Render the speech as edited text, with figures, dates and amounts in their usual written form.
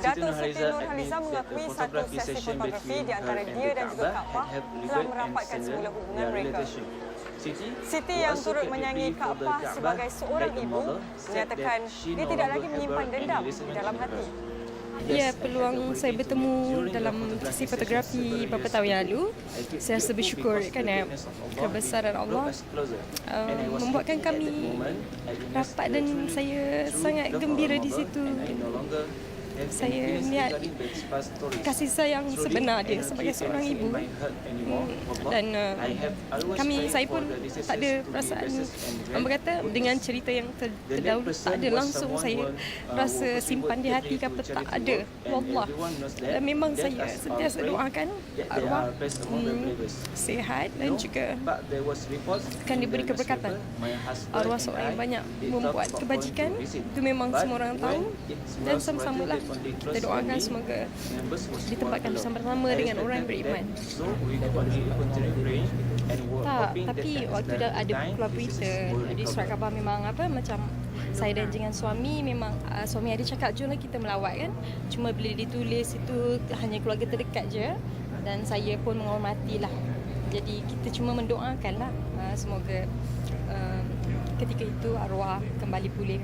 Datuk Siti Nurhaliza mengakui satu sesi fotografi di antara dia dan juga Kaabah telah merapatkan semula hubungan mereka. Siti yang turut menyanyi Kaabah sebagai seorang ibu menyatakan dia tidak lagi menyimpan dendam di dalam hati. Ya, peluang saya bertemu dalam sesi fotografi beberapa tahun yang lalu, saya rasa bersyukur kerana kebesaran Allah membuatkan kami rapat dan saya sangat gembira di situ. Saya melihat kasih sayang sebenar dia sebagai seorang ibu, dan saya pun tak ada perasaan, orang berkata dengan cerita yang terdahulu tak ada langsung saya rasa simpan di hati ke apa, tak ada, wallah. Dan memang saya sentiasa doakan arwah sihat dan juga akan diberi keberkatan. Arwah seorang yang banyak membuat kebajikan, itu memang semua orang tahu, dan sama-samalah kita doakan semoga ditempatkan bersama-sama dengan orang yang beriman. Tak, tapi waktu dah ada keluar berita di surat khabar, memang macam saya dan dengan suami, memang suami ada cakap jomlah kita melawat kan. Cuma bila ditulis itu hanya keluarga terdekat je, dan saya pun menghormatilah. Jadi kita cuma mendoakanlah semoga ketika itu arwah kembali pulih